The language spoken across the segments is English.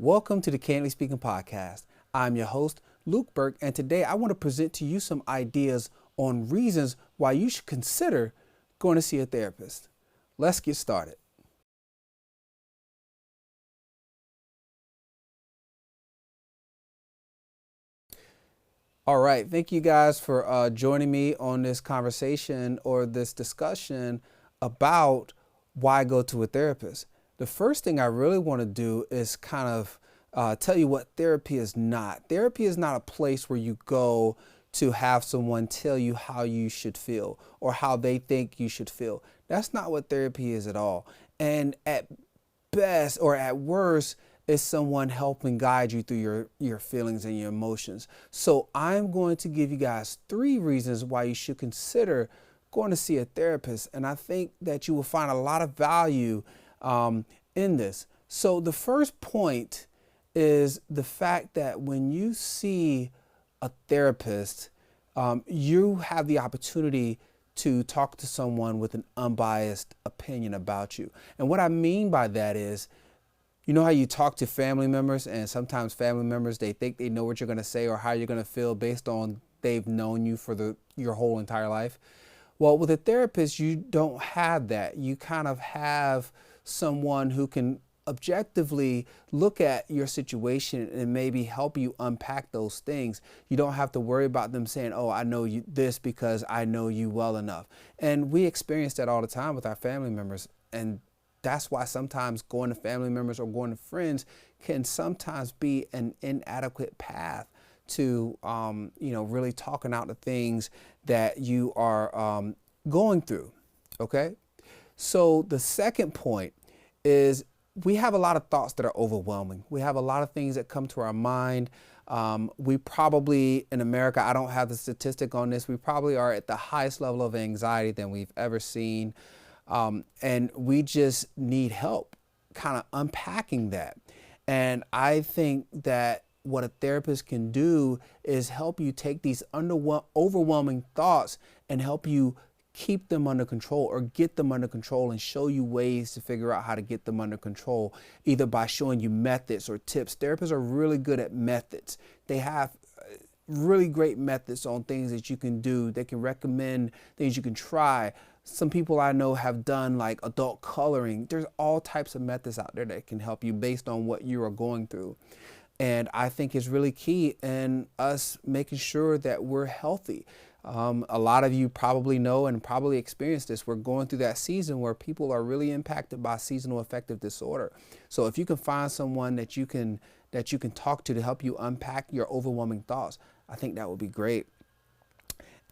Welcome to the Candidly Speaking Podcast. I'm your host, Luke Burke, and today I want to present to you some ideas on reasons why you should consider going to see a therapist. Let's get started. All right, thank you guys for joining me on this conversation or this discussion about why go to a therapist. The first thing I really want to do is kind of tell you what therapy is not. Therapy is not a place where you go to have someone tell you how you should feel or how they think you should feel. That's not what therapy is at all. And at best or at worst, is someone helping guide you through your feelings and your emotions. So I'm going to give you guys 3 reasons why you should consider going to see a therapist. And I think that you will find a lot of value in this. So the first point is the fact that when you see a therapist, you have the opportunity to talk to someone with an unbiased opinion about you. And what I mean by that is, you know how you talk to family members and sometimes family members, they think they know what you're going to say or how you're going to feel based on they've known you for your whole entire life. Well, with a therapist, you don't have that. You kind of have someone who can objectively look at your situation and maybe help you unpack those things. You don't have to worry about them saying, oh, I know you this because I know you well enough. And we experience that all the time with our family members. And that's why sometimes going to family members or going to friends can sometimes be an inadequate path to, really talking out the things that you are going through. Okay. So the second point is we have a lot of thoughts that are overwhelming. We have a lot of things that come to our mind. We probably in America, I don't have the statistic on this. We probably are at the highest level of anxiety than we've ever seen. And we just need help kind of unpacking that. And I think that what a therapist can do is help you take these overwhelming thoughts and help you keep them under control or get them under control and show you ways to figure out how to get them under control, either by showing you methods or tips. Therapists are really good at methods. They have really great methods on things that you can do. They can recommend things you can try. Some people I know have done like adult coloring. There's all types of methods out there that can help you based on what you are going through. And I think it's really key in us making sure that we're healthy. A lot of you probably know and probably experienced this. We're going through that season where people are really impacted by seasonal affective disorder. So if you can find someone that you can talk to help you unpack your overwhelming thoughts, I think that would be great.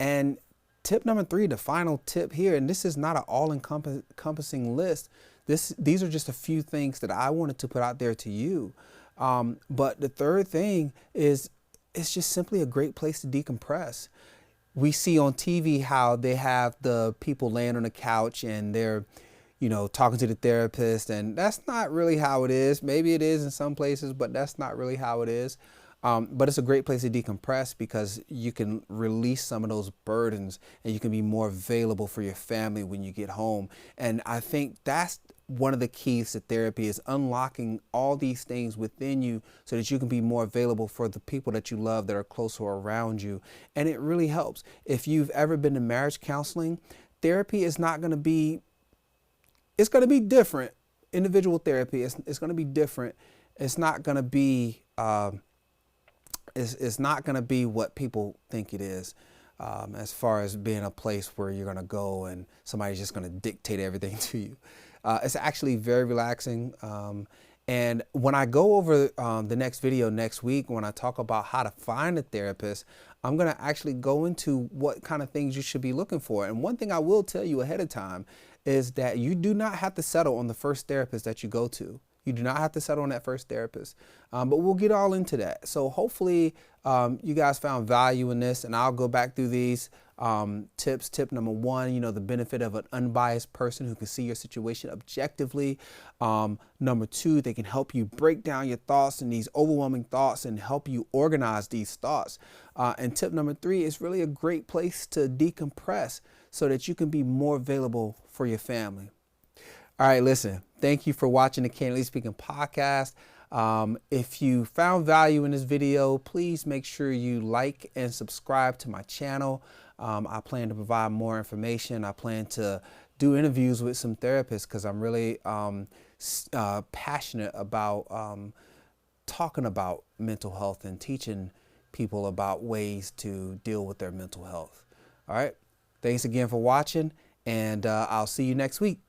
And tip number 3, the final tip here, and this is not an all-encompassing list. These are just a few things that I wanted to put out there to you. But the third thing is it's just simply a great place to decompress. We see on TV how they have the people laying on the couch and they're, talking to the therapist, and that's not really how it is. Maybe it is in some places, but that's not really how it is. But it's a great place to decompress because you can release some of those burdens and you can be more available for your family when you get home. And I think that's one of the keys to therapy is unlocking all these things within you so that you can be more available for the people that you love that are close or around you. And it really helps. If you've ever been to marriage counseling, therapy is not going to be, it's going to be different. Individual therapy is going to be different. It's not going to be, it's not going to be what people think it is, as far as being a place where you're going to go and somebody's just going to dictate everything to you. It's actually very relaxing. And when I go over the next video next week, when I talk about how to find a therapist, I'm going to actually go into what kind of things you should be looking for. And one thing I will tell you ahead of time is that you do not have to settle on the first therapist that you go to. You do not have to settle on that first therapist, but we'll get all into that. So hopefully you guys found value in this, and I'll go back through these tips. Tip number 1, the benefit of an unbiased person who can see your situation objectively. Number 2, they can help you break down your thoughts and these overwhelming thoughts and help you organize these thoughts. And tip number 3 is really a great place to decompress so that you can be more available for your family. All right, listen, Thank you for watching the Candidly Speaking podcast. If you found value in this video, please make sure you like and subscribe to my channel. I plan to provide more information. I plan to do interviews with some therapists because I'm really passionate about talking about mental health and teaching people about ways to deal with their mental health. All right. Thanks again for watching, and I'll see you next week.